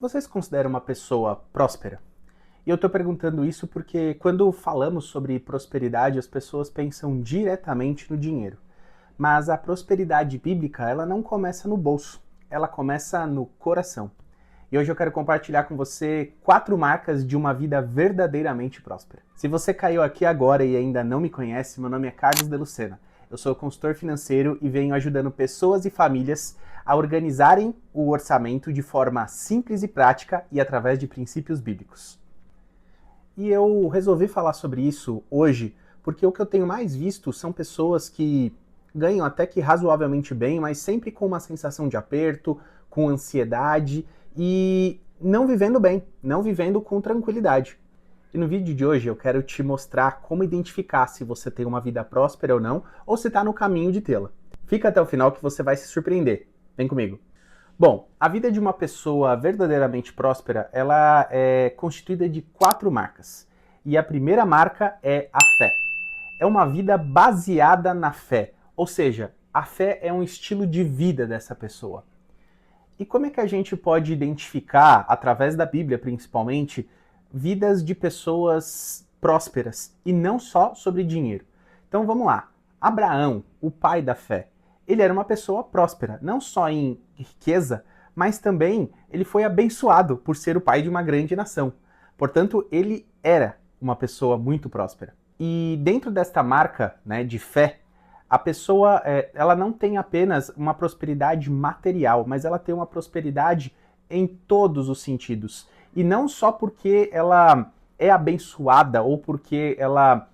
Você se considera uma pessoa próspera? E eu estou perguntando isso porque quando falamos sobre prosperidade, as pessoas pensam diretamente no dinheiro. Mas a prosperidade bíblica, ela não começa no bolso, ela começa no coração. E hoje eu quero compartilhar com você 4 marcas de uma vida verdadeiramente próspera. Se você caiu aqui agora e ainda não me conhece, meu nome é Carlos de Lucena. Eu sou consultor financeiro e venho ajudando pessoas e famílias a organizarem o orçamento de forma simples e prática e através de princípios bíblicos. E eu resolvi falar sobre isso hoje porque o que eu tenho mais visto são pessoas que ganham até que razoavelmente bem, mas sempre com uma sensação de aperto, com ansiedade e não vivendo bem, não vivendo com tranquilidade. E no vídeo de hoje eu quero te mostrar como identificar se você tem uma vida próspera ou não, ou se está no caminho de tê-la. Fica até o final que você vai se surpreender. Vem comigo. Bom, a vida de uma pessoa verdadeiramente próspera, ela é constituída de 4 marcas. E a primeira marca é a fé. É uma vida baseada na fé, ou seja, a fé é um estilo de vida dessa pessoa. E como é que a gente pode identificar, através da Bíblia principalmente, vidas de pessoas prósperas e não só sobre dinheiro? Então vamos lá. Abraão, o pai da fé, ele era uma pessoa próspera, não só em riqueza, mas também ele foi abençoado por ser o pai de uma grande nação. Portanto, ele era uma pessoa muito próspera. E dentro desta marca, né, de fé, a pessoa ela não tem apenas uma prosperidade material, mas ela tem uma prosperidade em todos os sentidos. E não só porque ela é abençoada ou porque ela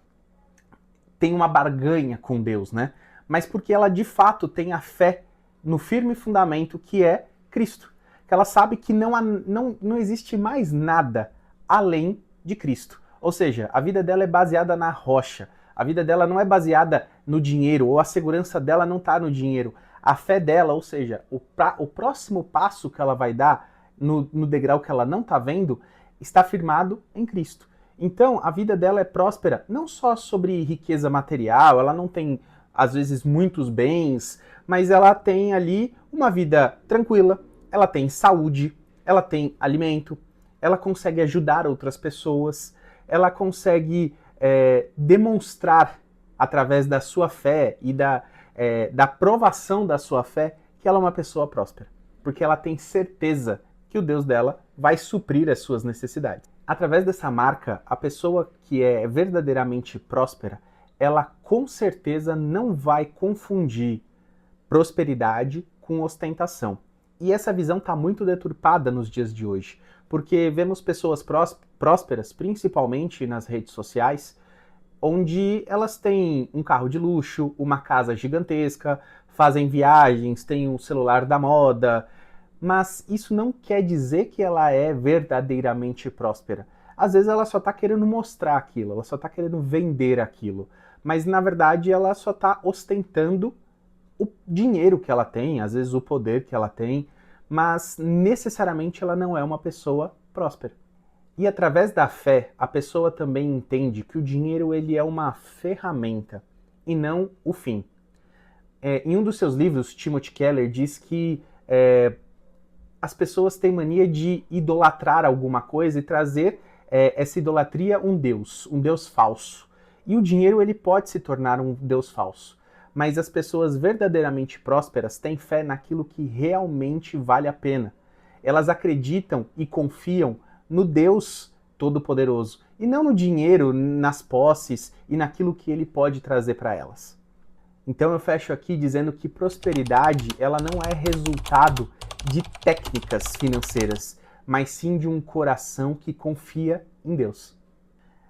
tem uma barganha com Deus, né? Mas porque ela de fato tem a fé no firme fundamento que é Cristo. Que ela sabe que não existe mais nada além de Cristo. Ou seja, a vida dela é baseada na rocha. A vida dela não é baseada no dinheiro, ou a segurança dela não está no dinheiro. A fé dela, ou seja, o próximo passo que ela vai dar no degrau que ela não está vendo, está firmado em Cristo. Então, a vida dela é próspera não só sobre riqueza material, ela não tem, às vezes, muitos bens, mas ela tem ali uma vida tranquila, ela tem saúde, ela tem alimento, ela consegue ajudar outras pessoas, ela consegue demonstrar através da sua fé e da provação da sua fé que ela é uma pessoa próspera, porque ela tem certeza que o Deus dela vai suprir as suas necessidades. Através dessa marca, a pessoa que é verdadeiramente próspera, ela com certeza não vai confundir prosperidade com ostentação. E essa visão está muito deturpada nos dias de hoje, porque vemos pessoas prósperas, principalmente nas redes sociais, onde elas têm um carro de luxo, uma casa gigantesca, fazem viagens, têm um celular da moda, mas isso não quer dizer que ela é verdadeiramente próspera. Às vezes ela só está querendo mostrar aquilo, ela só está querendo vender aquilo, mas na verdade ela só está ostentando o dinheiro que ela tem, às vezes o poder que ela tem, mas necessariamente ela não é uma pessoa próspera. E através da fé, a pessoa também entende que o dinheiro ele é uma ferramenta e não o fim. Em um dos seus livros, Timothy Keller diz que as pessoas têm mania de idolatrar alguma coisa e trazer essa idolatria um Deus falso. E o dinheiro ele pode se tornar um Deus falso. Mas as pessoas verdadeiramente prósperas têm fé naquilo que realmente vale a pena. Elas acreditam e confiam no Deus Todo-Poderoso e não no dinheiro, nas posses e naquilo que ele pode trazer para elas. Então eu fecho aqui dizendo que prosperidade ela não é resultado de técnicas financeiras, mas sim de um coração que confia em Deus.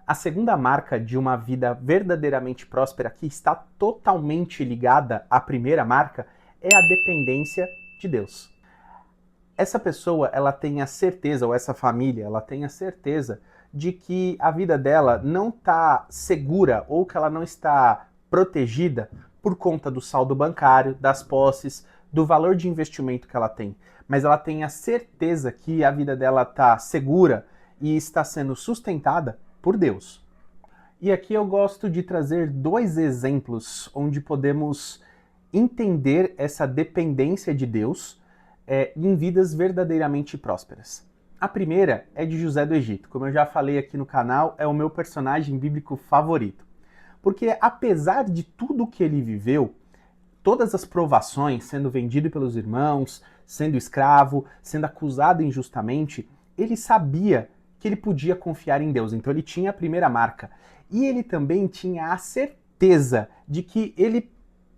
A segunda marca de uma vida verdadeiramente próspera, que está totalmente ligada à primeira marca, é a dependência de Deus. Essa pessoa, ela tem a certeza, ou essa família, ela tem a certeza de que a vida dela não está segura ou que ela não está protegida por conta do saldo bancário, das posses, do valor de investimento que ela tem. Mas ela tem a certeza que a vida dela está segura e está sendo sustentada por Deus. E aqui eu gosto de trazer 2 exemplos onde podemos entender essa dependência de Deus em vidas verdadeiramente prósperas. A primeira é de José do Egito. Como eu já falei aqui no canal, é o meu personagem bíblico favorito. Porque apesar de tudo que ele viveu, todas as provações, sendo vendido pelos irmãos, sendo escravo, sendo acusado injustamente, ele sabia que ele podia confiar em Deus. Então ele tinha a primeira marca. E ele também tinha a certeza de que ele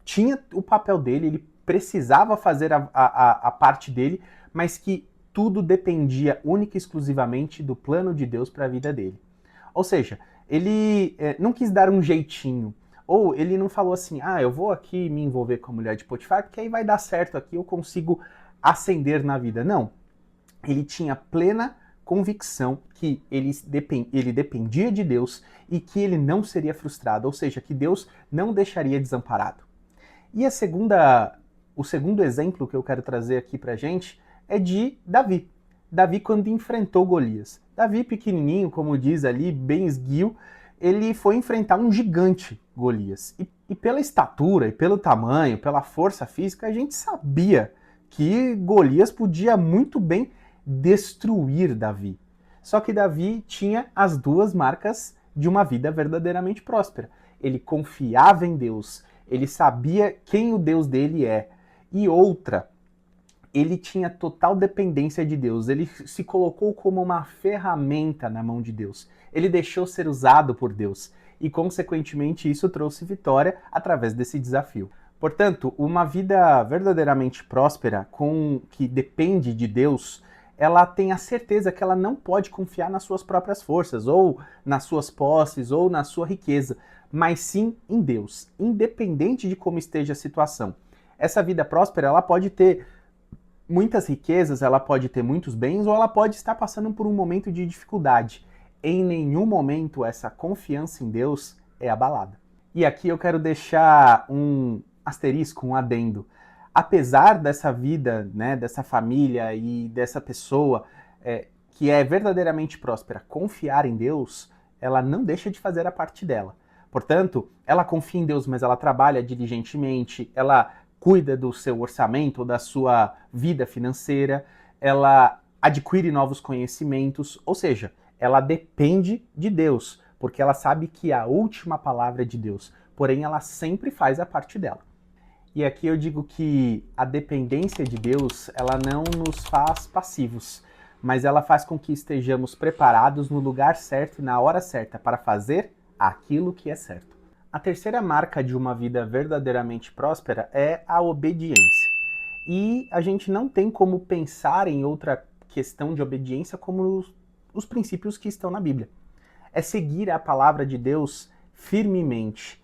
tinha o papel dele, ele precisava fazer a parte dele, mas que tudo dependia única e exclusivamente do plano de Deus para a vida dele. Ou seja, ele não quis dar um jeitinho, ou ele não falou assim, eu vou aqui me envolver com a mulher de Potifar, porque aí vai dar certo aqui, eu consigo ascender na vida. Não. Ele tinha plena convicção que ele dependia de Deus e que ele não seria frustrado, ou seja, que Deus não deixaria desamparado. E o segundo exemplo que eu quero trazer aqui pra gente é de Davi. Davi quando enfrentou Golias. Davi pequenininho, como diz ali, bem esguio, ele foi enfrentar um gigante, Golias. E pela estatura, e pelo tamanho, pela força física, a gente sabia que Golias podia muito bem destruir Davi. Só que Davi tinha as duas marcas de uma vida verdadeiramente próspera. Ele confiava em Deus, ele sabia quem o Deus dele é. E outra, ele tinha total dependência de Deus, ele se colocou como uma ferramenta na mão de Deus. Ele deixou ser usado por Deus e, consequentemente, isso trouxe vitória através desse desafio. Portanto, uma vida verdadeiramente próspera, que depende de Deus, ela tem a certeza que ela não pode confiar nas suas próprias forças, ou nas suas posses, ou na sua riqueza, mas sim em Deus, independente de como esteja a situação. Essa vida próspera, ela pode ter muitas riquezas, ela pode ter muitos bens, ou ela pode estar passando por um momento de dificuldade. Em nenhum momento essa confiança em Deus é abalada. E aqui eu quero deixar um asterisco, um adendo. Apesar dessa vida, né, dessa família e dessa pessoa que é verdadeiramente próspera confiar em Deus, ela não deixa de fazer a parte dela. Portanto, ela confia em Deus, mas ela trabalha diligentemente, ela cuida do seu orçamento, da sua vida financeira, ela adquire novos conhecimentos, ou seja, ela depende de Deus, porque ela sabe que a última palavra é de Deus, porém ela sempre faz a parte dela. E aqui eu digo que a dependência de Deus, ela não nos faz passivos, mas ela faz com que estejamos preparados no lugar certo e na hora certa para fazer aquilo que é certo. A terceira marca de uma vida verdadeiramente próspera é a obediência. E a gente não tem como pensar em outra questão de obediência como os princípios que estão na Bíblia. É seguir a palavra de Deus firmemente,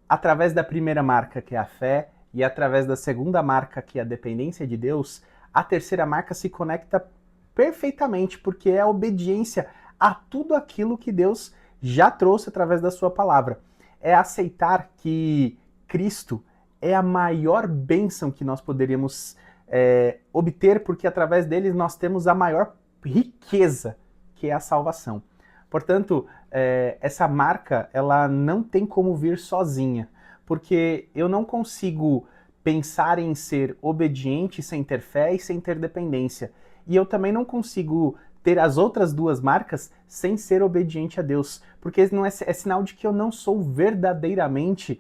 através da primeira marca, que é a fé, e através da segunda marca, que é a dependência de Deus, a terceira marca se conecta perfeitamente, porque é a obediência a tudo aquilo que Deus já trouxe através da sua palavra. É aceitar que Cristo é a maior bênção que nós poderíamos obter, porque através dele nós temos a maior riqueza, que é a salvação. Portanto, essa marca, ela não tem como vir sozinha, porque eu não consigo pensar em ser obediente sem ter fé e sem ter dependência. E eu também não consigo ter as outras duas marcas sem ser obediente a Deus, porque não é sinal de que eu não sou verdadeiramente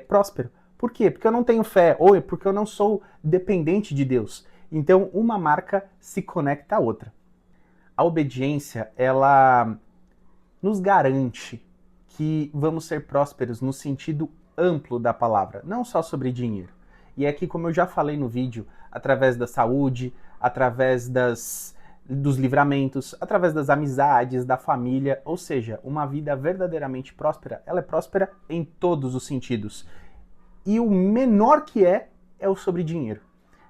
próspero. Por quê? Porque eu não tenho fé, ou porque eu não sou dependente de Deus. Então, uma marca se conecta à outra. A obediência, ela nos garante que vamos ser prósperos no sentido amplo da palavra, não só sobre dinheiro. E é que, como eu já falei no vídeo, através da saúde, através dos livramentos, através das amizades, da família, ou seja, uma vida verdadeiramente próspera, ela é próspera em todos os sentidos. E o menor que é o sobre dinheiro.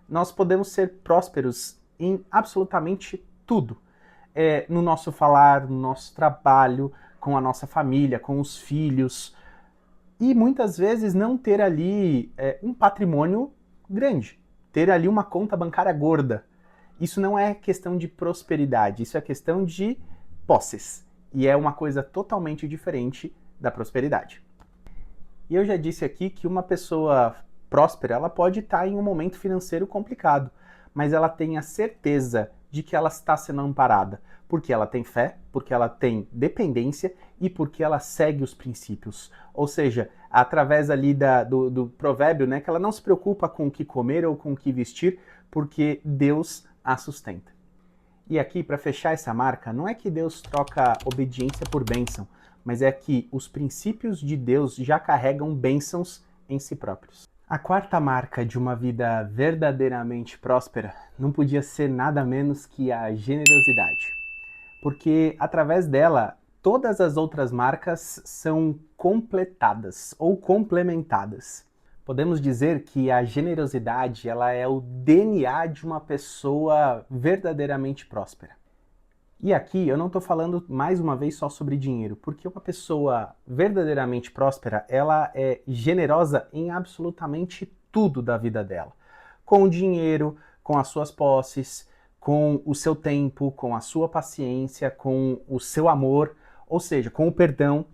Nós podemos ser prósperos em absolutamente tudo. No nosso falar, no nosso trabalho, com a nossa família, com os filhos. E muitas vezes não ter ali um patrimônio grande, ter ali uma conta bancária gorda. Isso não é questão de prosperidade, isso é questão de posses. E é uma coisa totalmente diferente da prosperidade. E eu já disse aqui que uma pessoa próspera, ela pode estar em um momento financeiro complicado, mas ela tem a certeza de que ela está sendo amparada? Porque ela tem fé, porque ela tem dependência e porque ela segue os princípios. Ou seja, através ali do provérbio, né, que ela não se preocupa com o que comer ou com o que vestir, porque Deus a sustenta. E aqui, para fechar essa marca, não é que Deus troca obediência por bênção, mas é que os princípios de Deus já carregam bênçãos em si próprios. A quarta marca de uma vida verdadeiramente próspera não podia ser nada menos que a generosidade. Porque através dela, todas as outras marcas são completadas ou complementadas. Podemos dizer que a generosidade ela é o DNA de uma pessoa verdadeiramente próspera. E aqui eu não estou falando mais uma vez só sobre dinheiro, porque uma pessoa verdadeiramente próspera, ela é generosa em absolutamente tudo da vida dela. Com o dinheiro, com as suas posses, com o seu tempo, com a sua paciência, com o seu amor, ou seja, com o perdão.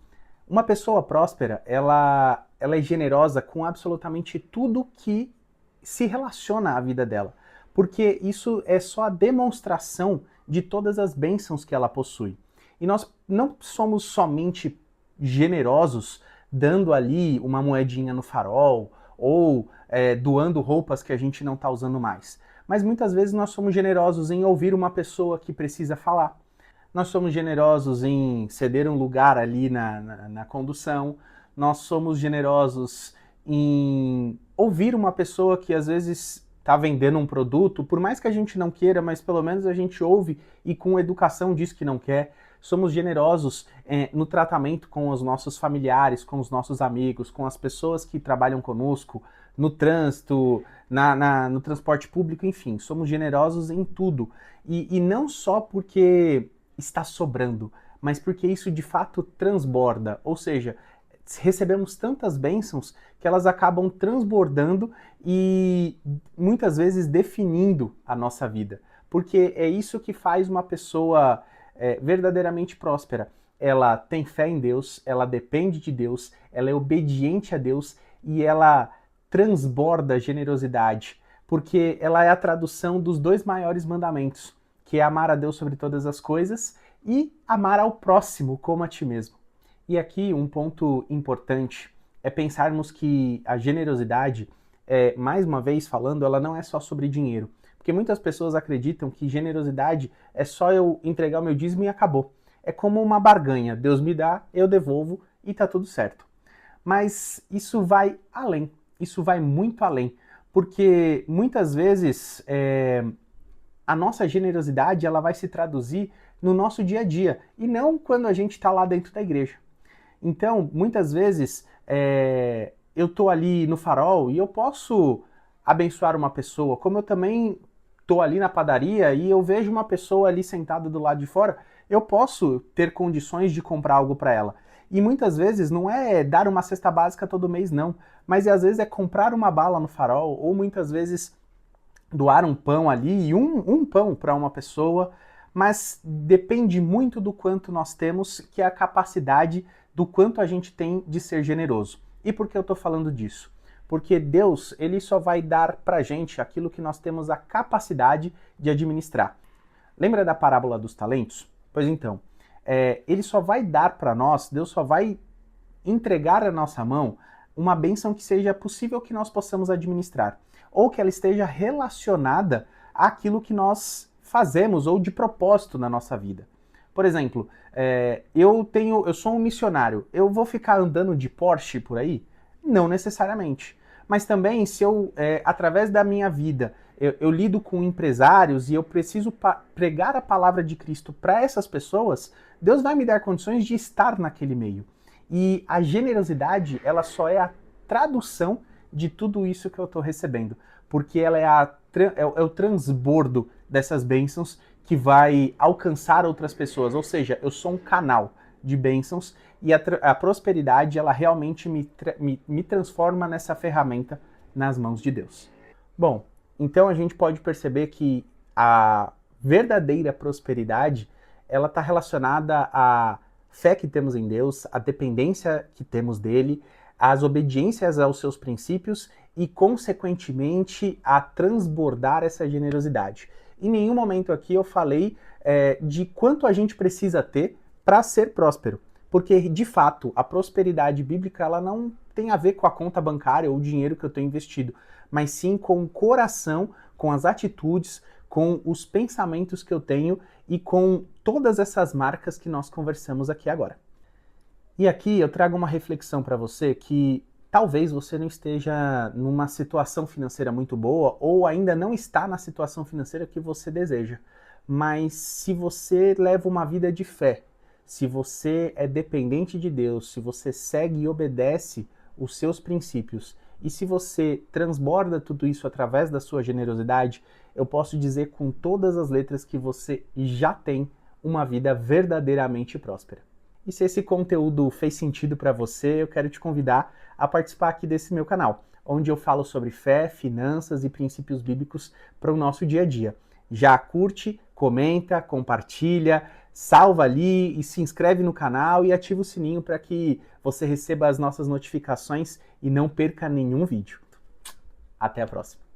Uma pessoa próspera, ela é generosa com absolutamente tudo que se relaciona à vida dela, porque isso é só a demonstração de todas as bênçãos que ela possui. E nós não somos somente generosos dando ali uma moedinha no farol ou doando roupas que a gente não está usando mais. Mas muitas vezes nós somos generosos em ouvir uma pessoa que precisa falar. Nós somos generosos em ceder um lugar ali na condução. Nós somos generosos em ouvir uma pessoa que às vezes está vendendo um produto, por mais que a gente não queira, mas pelo menos a gente ouve e com educação diz que não quer. Somos generosos no tratamento com os nossos familiares, com os nossos amigos, com as pessoas que trabalham conosco, no trânsito, no transporte público, enfim. Somos generosos em tudo. E não só porque está sobrando, mas porque isso de fato transborda, ou seja, recebemos tantas bênçãos que elas acabam transbordando e muitas vezes definindo a nossa vida. Porque é isso que faz uma pessoa verdadeiramente próspera. Ela tem fé em Deus, ela depende de Deus, ela é obediente a Deus e ela transborda generosidade, porque ela é a tradução dos dois maiores mandamentos, que é amar a Deus sobre todas as coisas e amar ao próximo como a ti mesmo. E aqui um ponto importante é pensarmos que a generosidade, mais uma vez falando, ela não é só sobre dinheiro. Porque muitas pessoas acreditam que generosidade é só eu entregar o meu dízimo e acabou. É como uma barganha, Deus me dá, eu devolvo e tá tudo certo. Mas isso vai além, isso vai muito além, porque muitas vezes a nossa generosidade ela vai se traduzir no nosso dia a dia e não quando a gente está lá dentro da igreja. Então, muitas vezes, eu estou ali no farol e eu posso abençoar uma pessoa, como eu também estou ali na padaria e eu vejo uma pessoa ali sentada do lado de fora, eu posso ter condições de comprar algo para ela. E muitas vezes não é dar uma cesta básica todo mês, não, mas às vezes é comprar uma bala no farol, ou muitas vezes doar um pão ali, e um pão para uma pessoa, mas depende muito do quanto nós temos, que é a capacidade do quanto a gente tem de ser generoso. E por que eu estou falando disso? Porque Deus, ele só vai dar pra gente aquilo que nós temos a capacidade de administrar. Lembra da parábola dos talentos? Pois então, ele só vai dar para nós, Deus só vai entregar à nossa mão uma bênção que seja possível que nós possamos administrar, ou que ela esteja relacionada àquilo que nós fazemos ou de propósito na nossa vida. Por exemplo, eu sou um missionário, eu vou ficar andando de Porsche por aí? Não necessariamente. Mas também, se eu, através da minha vida, eu lido com empresários e eu preciso pregar a palavra de Cristo para essas pessoas, Deus vai me dar condições de estar naquele meio. E a generosidade, ela só é a tradução de tudo isso que eu estou recebendo, porque ela é o transbordo dessas bênçãos que vai alcançar outras pessoas, ou seja, eu sou um canal de bênçãos e a prosperidade ela realmente me transforma nessa ferramenta nas mãos de Deus. Bom, então a gente pode perceber que a verdadeira prosperidade ela está relacionada à fé que temos em Deus, à dependência que temos dele, às obediências aos seus princípios e, consequentemente, a transbordar essa generosidade. Em nenhum momento aqui eu falei de quanto a gente precisa ter para ser próspero. Porque, de fato, a prosperidade bíblica ela não tem a ver com a conta bancária ou o dinheiro que eu tenho investido, mas sim com o coração, com as atitudes, com os pensamentos que eu tenho e com todas essas marcas que nós conversamos aqui agora. E aqui eu trago uma reflexão para você que talvez você não esteja numa situação financeira muito boa ou ainda não está na situação financeira que você deseja. Mas se você leva uma vida de fé, se você é dependente de Deus, se você segue e obedece os seus princípios e se você transborda tudo isso através da sua generosidade, eu posso dizer com todas as letras que você já tem uma vida verdadeiramente próspera. E se esse conteúdo fez sentido para você, eu quero te convidar a participar aqui desse meu canal, onde eu falo sobre fé, finanças e princípios bíblicos para o nosso dia a dia. Já curte, comenta, compartilha, salva ali e se inscreve no canal e ativa o sininho para que você receba as nossas notificações e não perca nenhum vídeo. Até a próxima!